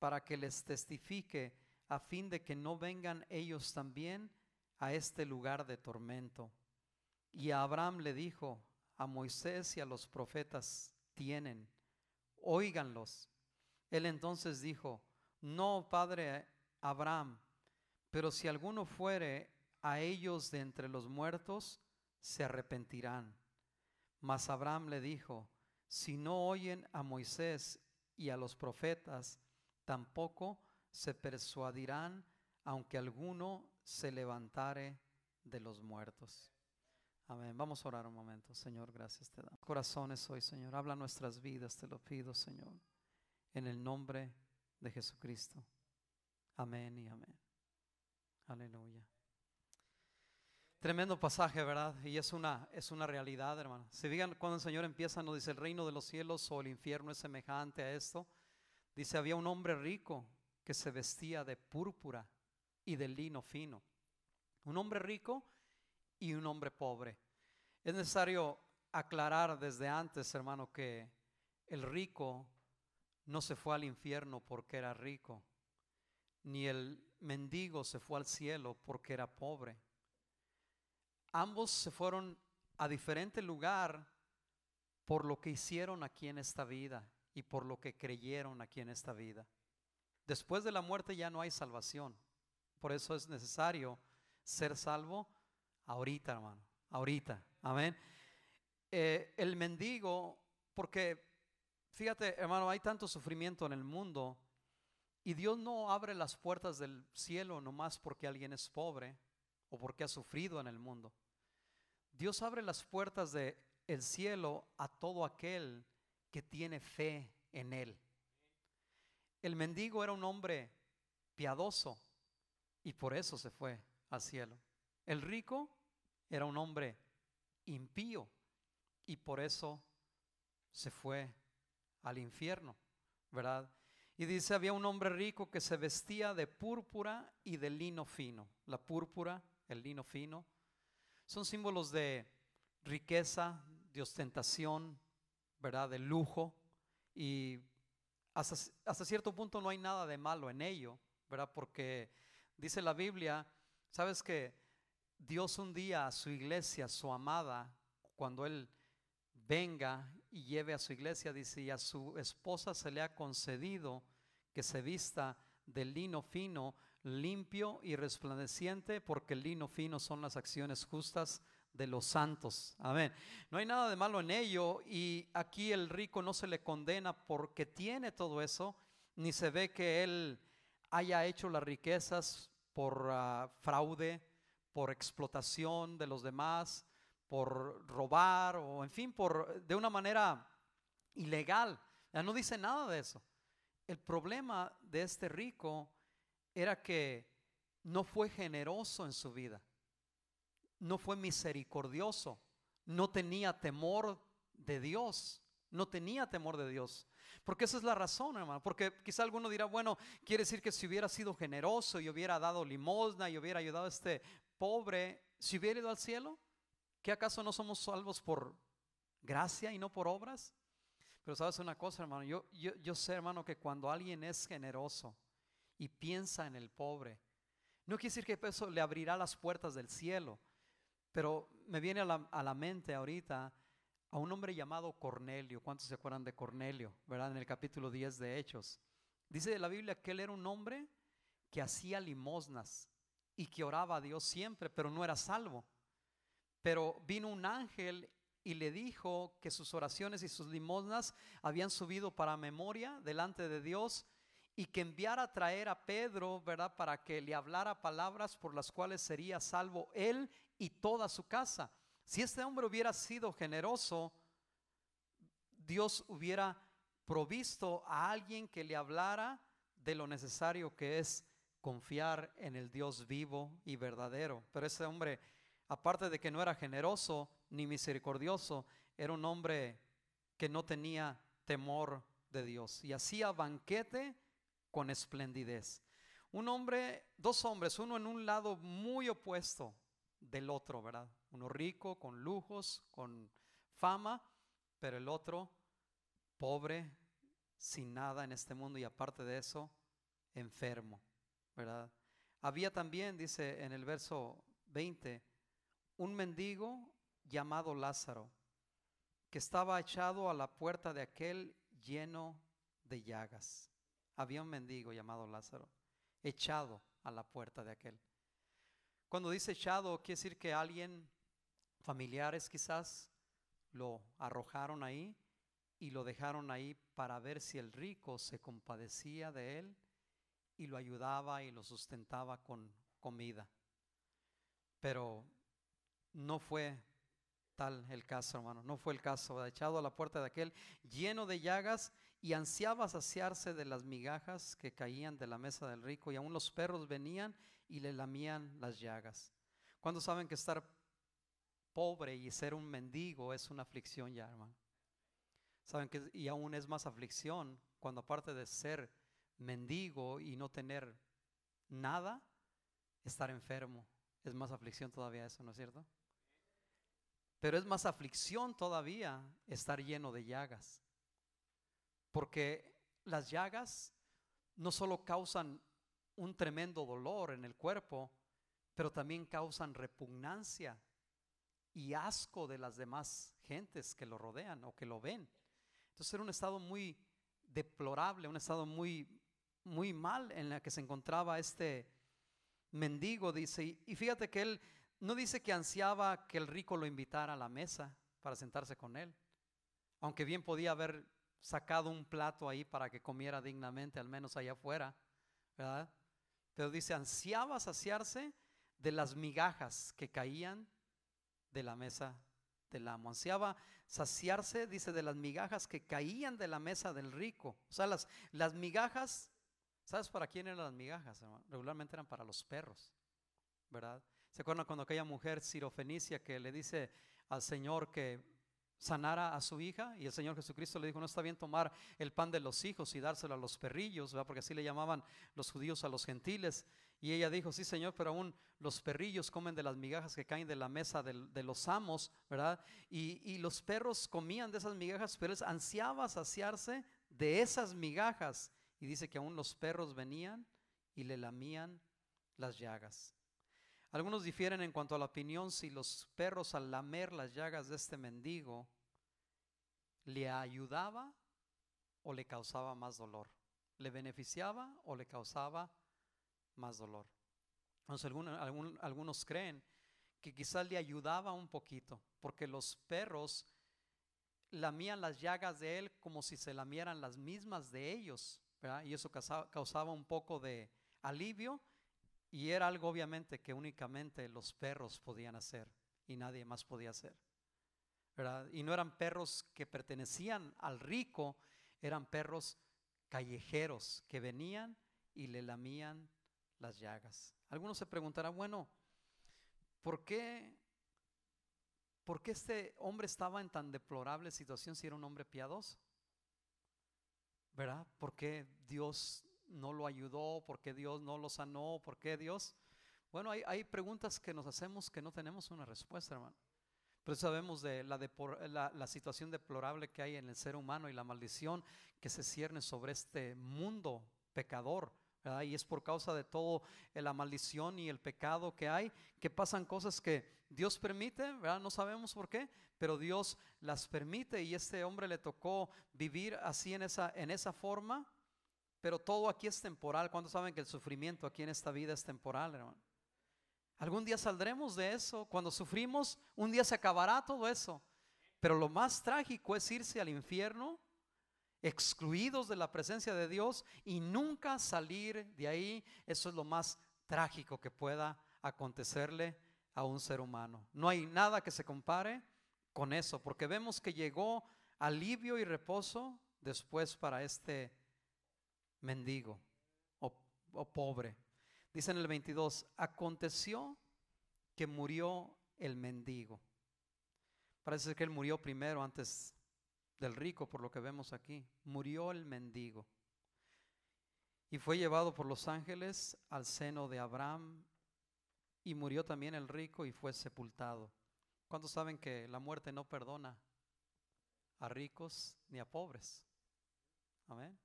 para que les testifique, a fin de que no vengan ellos también a este lugar de tormento. Y a Abraham le dijo: a Moisés y a los profetas tienen, óiganlos. Él entonces dijo: no, padre Abraham, pero si alguno fuere a ellos de entre los muertos, se arrepentirán. Mas Abraham le dijo: si no oyen a Moisés y a los profetas, tampoco se persuadirán, aunque alguno se levantare de los muertos. Amén. Vamos a orar un momento. Señor, gracias te damos. Corazones hoy, Señor. Habla nuestras vidas, te lo pido, Señor. En el nombre de Jesucristo. Amén y amén. Aleluya. Tremendo pasaje, ¿verdad? Y es una realidad, hermano. Si digan, cuando el Señor empieza, nos dice: el reino de los cielos o el infierno es semejante a esto. Dice: había un hombre rico que se vestía de púrpura y de lino fino. Un hombre rico y un hombre pobre. Es necesario aclarar desde antes, hermano, que el rico no se fue al infierno porque era rico, ni el mendigo se fue al cielo porque era pobre. Ambos se fueron a diferente lugar por lo que hicieron aquí en esta vida y por lo que creyeron aquí en esta vida. Después de la muerte ya no hay salvación. Por eso es necesario ser salvo ahorita, hermano, ahorita. Amén. El mendigo, porque fíjate, hermano, hay tanto sufrimiento en el mundo y Dios no abre las puertas del cielo nomás porque alguien es pobre o porque ha sufrido en el mundo. Dios abre las puertas del cielo a todo aquel que tiene fe en Él. El mendigo era un hombre piadoso y por eso se fue al cielo. El rico era un hombre impío y por eso se fue al infierno, ¿verdad? Y dice: había un hombre rico que se vestía de púrpura y de lino fino. La púrpura, el lino fino, son símbolos de riqueza, de ostentación, ¿verdad? De lujo. Y hasta cierto punto no hay nada de malo en ello, ¿verdad? Porque dice la Biblia, ¿sabes que Dios un día a su iglesia, su amada, cuando Él venga y lleve a su iglesia, dice: y a su esposa se le ha concedido que se vista de lino fino, limpio y resplandeciente, porque el lino fino son las acciones justas de los santos? Amén. No hay nada de malo en ello, y aquí el rico no se le condena porque tiene todo eso, ni se ve que él haya hecho las riquezas por fraude, por explotación de los demás, por robar o en fin, de una manera ilegal. Ya no dice nada de eso. El problema de este rico era que no fue generoso en su vida, no fue misericordioso, no tenía temor de Dios, no tenía temor de Dios. Porque esa es la razón, hermano. Porque quizá alguno dirá: bueno, quiere decir que si hubiera sido generoso y hubiera dado limosna y hubiera ayudado a este pobre, ¿si hubiera ido al cielo? ¿Qué acaso no somos salvos por gracia y no por obras? Pero sabes una cosa, hermano, yo sé, hermano, que cuando alguien es generoso y piensa en el pobre, no quiere decir que eso le abrirá las puertas del cielo. Pero me viene a la mente ahorita a un hombre llamado Cornelio. ¿Cuántos se acuerdan de Cornelio? ¿Verdad? En el capítulo 10 de Hechos. Dice de la Biblia que él era un hombre que hacía limosnas y que oraba a Dios siempre, pero no era salvo. Pero vino un ángel y le dijo que sus oraciones y sus limosnas habían subido para memoria delante de Dios, y que enviara a traer a Pedro, ¿verdad?, para que le hablara palabras por las cuales sería salvo él y toda su casa. Si este hombre hubiera sido generoso, Dios hubiera provisto a alguien que le hablara de lo necesario que es confiar en el Dios vivo y verdadero. Pero ese hombre, aparte de que no era generoso ni misericordioso, era un hombre que no tenía temor de Dios y hacía banquete con esplendidez. Un hombre, dos hombres, uno en un lado muy opuesto del otro, ¿verdad? Uno rico, con lujos, con fama, pero el otro pobre, sin nada en este mundo, y aparte de eso, enfermo, ¿verdad? Había también, dice en el verso 20, un mendigo llamado Lázaro, que estaba echado a la puerta de aquel lleno de llagas. Había un mendigo llamado Lázaro, echado a la puerta de aquel. Cuando dice echado, quiere decir que alguien, familiares quizás, lo arrojaron ahí y lo dejaron ahí para ver si el rico se compadecía de él y lo ayudaba y lo sustentaba con comida. Pero no fue tal el caso, hermano, no fue el caso. Echado a la puerta de aquel lleno de llagas, y ansiaba saciarse de las migajas que caían de la mesa del rico, y aún los perros venían y le lamían las llagas. ¿Cuántos saben que estar pobre y ser un mendigo es una aflicción ya, hermano? Saben que y aún es más aflicción cuando, aparte de ser mendigo y no tener nada, estar enfermo. Es más aflicción todavía eso, ¿no es cierto? Pero es más aflicción todavía estar lleno de llagas, porque las llagas no solo causan un tremendo dolor en el cuerpo, pero también causan repugnancia y asco de las demás gentes que lo rodean o que lo ven. Entonces era un estado muy deplorable, un estado muy, muy mal en el que se encontraba este mendigo, dice. Y fíjate que él no dice que ansiaba que el rico lo invitara a la mesa para sentarse con él, aunque bien podía haber sacado un plato ahí para que comiera dignamente, al menos allá afuera, ¿verdad? Pero dice, ansiaba saciarse de las migajas que caían de la mesa del amo. Ansiaba saciarse, dice, de las migajas que caían de la mesa del rico. O sea, las migajas, ¿sabes para quién eran las migajas, hermano? Regularmente eran para los perros, ¿verdad? ¿Se acuerdan cuando aquella mujer sirofenicia que le dice al Señor que sanara a su hija? Y el Señor Jesucristo le dijo, no está bien tomar el pan de los hijos y dárselo a los perrillos, ¿verdad? Porque así le llamaban los judíos a los gentiles. Y ella dijo, sí, Señor, pero aún los perrillos comen de las migajas que caen de la mesa de los amos, ¿verdad? Y los perros comían de esas migajas, pero él ansiaba saciarse de esas migajas. Y dice que aún los perros venían y le lamían las llagas. Algunos difieren en cuanto a la opinión si los perros, al lamer las llagas de este mendigo, le ayudaba o le causaba más dolor, le beneficiaba o le causaba más dolor. Entonces algunos creen que quizás le ayudaba un poquito, porque los perros lamían las llagas de él como si se lamieran las mismas de ellos, ¿verdad? Y eso causaba un poco de alivio. Y era algo obviamente que únicamente los perros podían hacer y nadie más podía hacer, ¿verdad? Y no eran perros que pertenecían al rico, eran perros callejeros que venían y le lamían las llagas. Algunos se preguntarán, bueno, ¿por qué este hombre estaba en tan deplorable situación si era un hombre piadoso? ¿Verdad? ¿Por qué Dios no lo ayudó? ¿Por qué Dios no lo sanó? ¿Por qué Dios? Bueno, hay preguntas que nos hacemos que no tenemos una respuesta, hermano. Pero sabemos de la situación deplorable que hay en el ser humano y la maldición que se cierne sobre este mundo pecador, ¿verdad? Y es por causa de todo la maldición y el pecado que hay, que pasan cosas que Dios permite, ¿verdad? No sabemos por qué, pero Dios las permite, y este hombre le tocó vivir así en esa forma. Pero todo aquí es temporal. ¿Cuántos saben que el sufrimiento aquí en esta vida es temporal, hermano? Algún día saldremos de eso. Cuando sufrimos, un día se acabará todo eso. Pero lo más trágico es irse al infierno, excluidos de la presencia de Dios, y nunca salir de ahí. Eso es lo más trágico que pueda acontecerle a un ser humano. No hay nada que se compare con eso, porque vemos que llegó alivio y reposo después para este mendigo o pobre. Dice en el 22, aconteció que murió el mendigo. Parece que él murió primero antes del rico, por lo que vemos aquí. Murió el mendigo y fue llevado por los ángeles al seno de Abraham, y murió también el rico y fue sepultado. ¿Cuántos saben que la muerte no perdona a ricos ni a pobres? Amén.